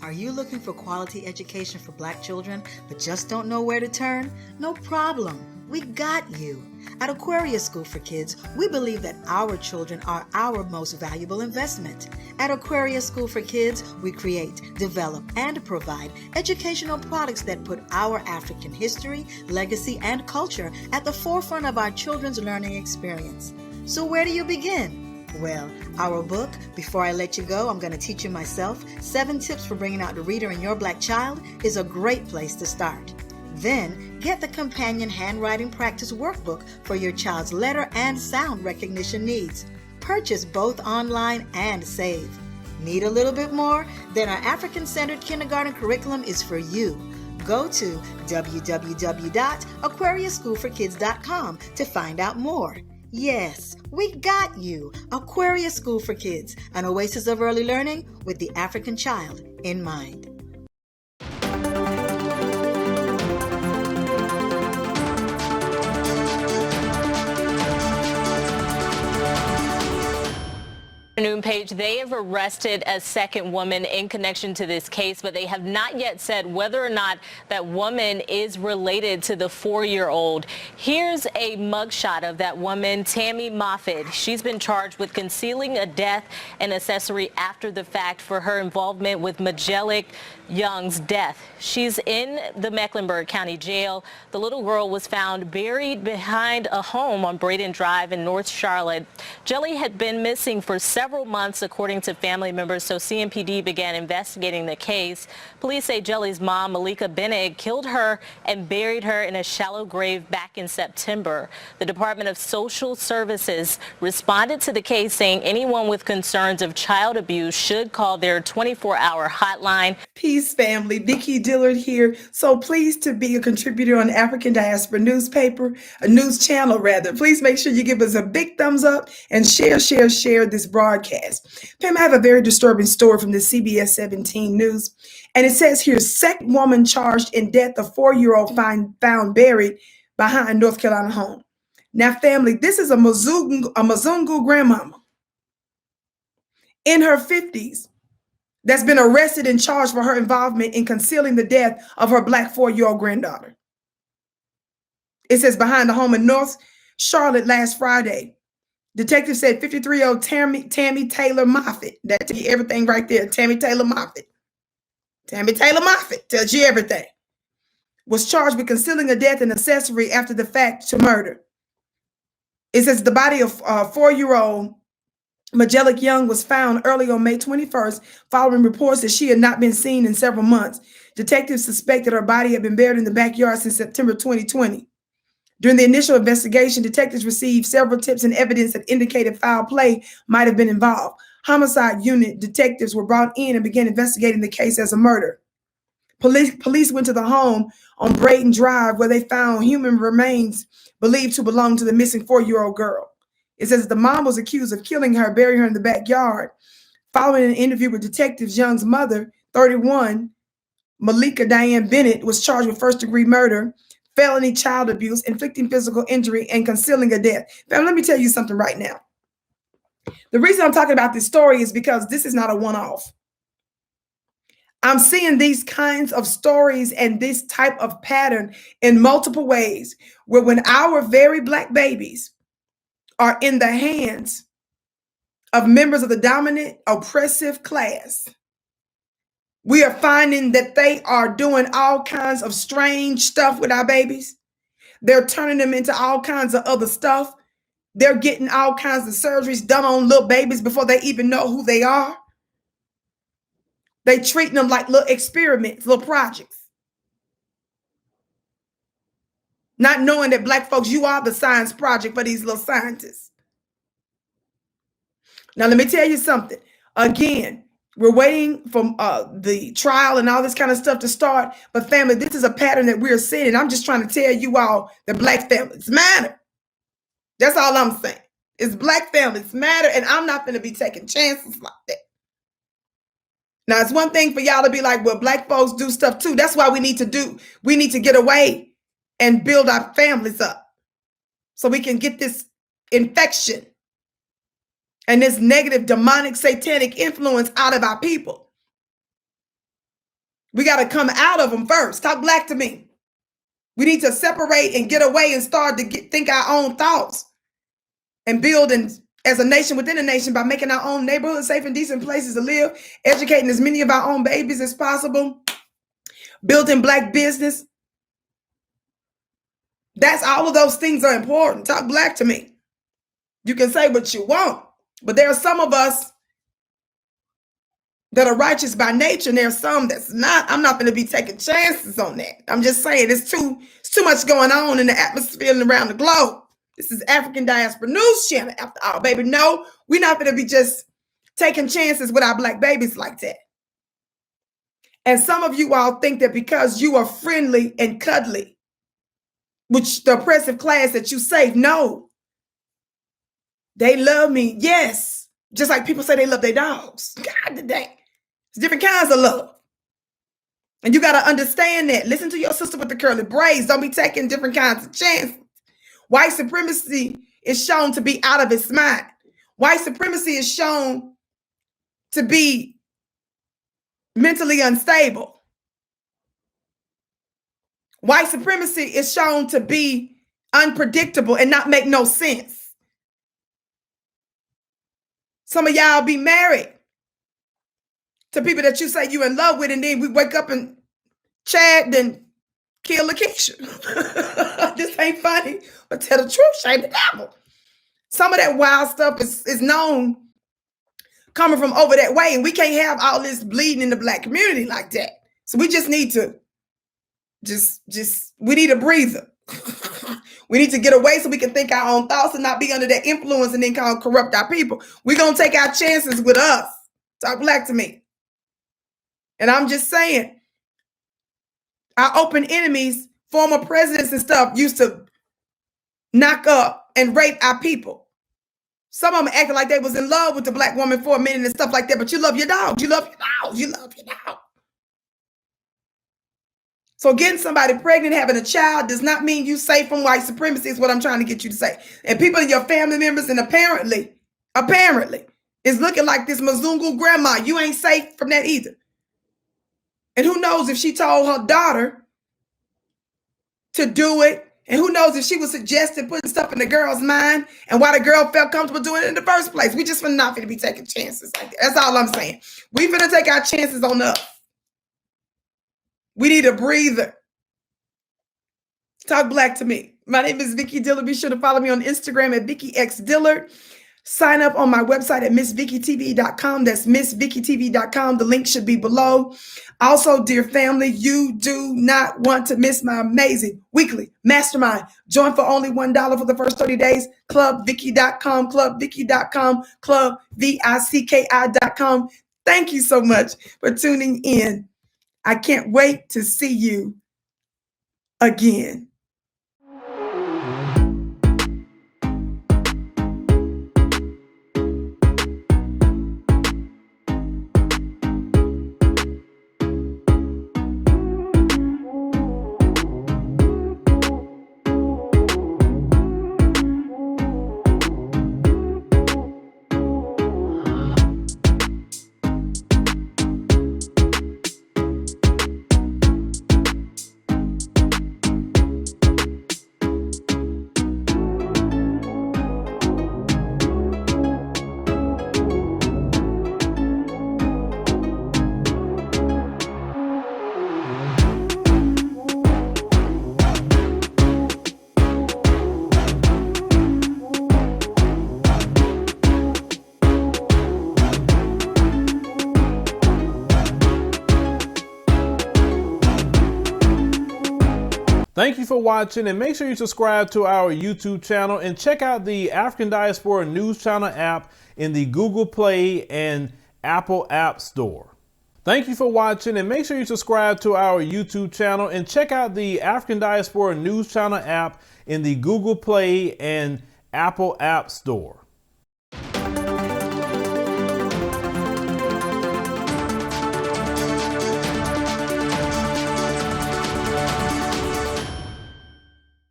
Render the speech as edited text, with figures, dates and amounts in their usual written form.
Are you looking for quality education for Black children but just don't know where to turn? No problem. We got you. At Aquarius School for Kids, we believe that our children are our most valuable investment. At Aquarius School for Kids, we create, develop, and provide educational products that put our African history, legacy, and culture at the forefront of our children's learning experience. So where do you begin? Well, our book, Before I Let You Go, I'm going to Teach You Myself, 7 Tips for Bringing Out the Reader in Your Black Child, is a great place to start. Then, get the companion handwriting practice workbook for your child's letter and sound recognition needs. Purchase both online and save. Need a little bit more? Then our African-centered kindergarten curriculum is for you. Go to www.aquariusschoolforkids.com to find out more. Yes, we got you. Aquarius School for Kids, an oasis of early learning with the African child in mind. Page, they have arrested a second woman in connection to this case, but they have not yet said whether or not that woman is related to the 4-year-old. Here's a mugshot of that woman, Tammy Moffitt. She's been charged with concealing a death and accessory after the fact for her involvement with Majelic Young's death. She's in the Mecklenburg County Jail. The little girl was found buried behind a home on Braden Drive in North Charlotte. Jelly had been missing for several months, according to family members, so CMPD began investigating the case. Police say Jelly's mom, Malika Bennett, killed her and buried her in a shallow grave back in September. The Department of Social Services responded to the case, saying anyone with concerns of child abuse should call their 24-hour hotline. Peace, family. Vicki Dillard here. So pleased to be a contributor on African Diaspora newspaper, a news channel rather. Please make sure you give us a big thumbs up and share this broadcast. Pam, I have a very disturbing story from the CBS 17 News. And it says here, second woman charged in death of 4-year-old found buried behind North Carolina home. Now, family, this is a Mzungu grandmama in her 50s. That's been arrested and charged for her involvement in concealing the death of her Black 4-year-old granddaughter. It says behind the home in North Charlotte last Friday. Detectives said 53-year-old Tammy Taylor Moffitt. That tells you everything right there. Tammy Taylor Moffitt. Tammy Taylor Moffitt tells you everything. Was charged with concealing a death and accessory after the fact to murder. It says the body of 4-year-old Majelic Young was found early on May 21st following reports that she had not been seen in several months. Detectives suspected her body had been buried in the backyard since September 2020. During the initial investigation, detectives received several tips and evidence that indicated foul play might have been involved. Homicide unit detectives were brought in and began investigating the case as a murder. Police went to the home on Braden Drive where they found human remains believed to belong to the missing 4-year-old girl. It says the mom was accused of killing her, burying her in the backyard. Following an interview with detectives, Young's mother, 31, Malika Diane Bennett, was charged with first-degree murder, felony child abuse, inflicting physical injury, and concealing a death. Now, let me tell you something right now. The reason I'm talking about this story is because this is not a one-off. I'm seeing these kinds of stories and this type of pattern in multiple ways, where when our very Black babies are in the hands of members of the dominant oppressive class, we are finding that they are doing all kinds of strange stuff with our babies. They're turning them into all kinds of other stuff. They're getting all kinds of surgeries done on little babies before they even know who they are. They treating them like little experiments, little projects. Not knowing that Black folks, you are the science project for these little scientists. Now, let me tell you something. Again, we're waiting for the trial and all this kind of stuff to start. But family, this is a pattern that we're seeing. I'm just trying to tell you all that Black families matter. That's all I'm saying. It's Black families matter, and I'm not going to be taking chances like that. Now, it's one thing for y'all to be like, well, Black folks do stuff too. That's why we need to get away and build our families up so we can get this infection and this negative demonic satanic influence out of our people. We got to come out of them first. Talk black to me. We need to separate and get away and start to think our own thoughts and build as a nation within a nation by making our own neighborhoods safe and decent places to live, educating as many of our own babies as possible, building black business. That's all of those things are important. Talk black to me. You can say what you want, but there are some of us that are righteous by nature, and there are some that's not. I'm not going to be taking chances on that. I'm just saying it's too much going on in the atmosphere and around the globe. This is African Diaspora News Channel after all, baby. No, we're not going to be just taking chances with our black babies like that. And some of you all think that because you are friendly and cuddly, which the oppressive class that you save, no. They love me, yes. Just like people say they love their dogs. God, today. It's different kinds of love. And you got to understand that. Listen to your sister with the curly braids. Don't be taking different kinds of chances. White supremacy is shown to be out of its mind. White supremacy is shown to be mentally unstable. White supremacy is shown to be unpredictable and not make no sense. Some of y'all be married to people that you say you in love with, and then we wake up and Chad then kill Lakeisha. This ain't funny, but tell the truth, shame the devil. Some of that wild stuff is known coming from over that way, and we can't have all this bleeding in the black community like that. So we just need to we need a breather. We need to get away so we can think our own thoughts and not be under that influence and then corrupt our people. We're going to take our chances with us. Talk black to me. And I'm just saying, our open enemies, former presidents and stuff, used to knock up and rape our people. Some of them acting like they was in love with the black woman for a minute and stuff like that, but you love your dog. You love your dog. You love your dog. So getting somebody pregnant, having a child, does not mean you safe from white supremacy, is what I'm trying to get you to say. And people in your family members, and apparently, is looking like this Mzungu grandma. You ain't safe from that either. And who knows if she told her daughter to do it, and who knows if she was suggesting putting stuff in the girl's mind and why the girl felt comfortable doing it in the first place. We just not going to be taking chances like that. That's all I'm saying. We finna take our chances on us. We need a breather. Talk black to me. My name is Vicki Dillard. Be sure to follow me on Instagram at Vicki X Dillard. Sign up on my website at MissVickiTV.com. That's MissVickiTV.com. The link should be below. Also, dear family, you do not want to miss my amazing weekly mastermind. Join for only $1 for the first 30 days. ClubVicki.com, ClubVicki.com, ClubVicki.com. Thank you so much for tuning in. I can't wait to see you again. Thank you for watching, and make sure you subscribe to our YouTube channel and check out the African Diaspora News Channel app in the Google Play and Apple App Store. Thank you for watching, and make sure you subscribe to our YouTube channel and check out the African Diaspora News Channel app in the Google Play and Apple App Store.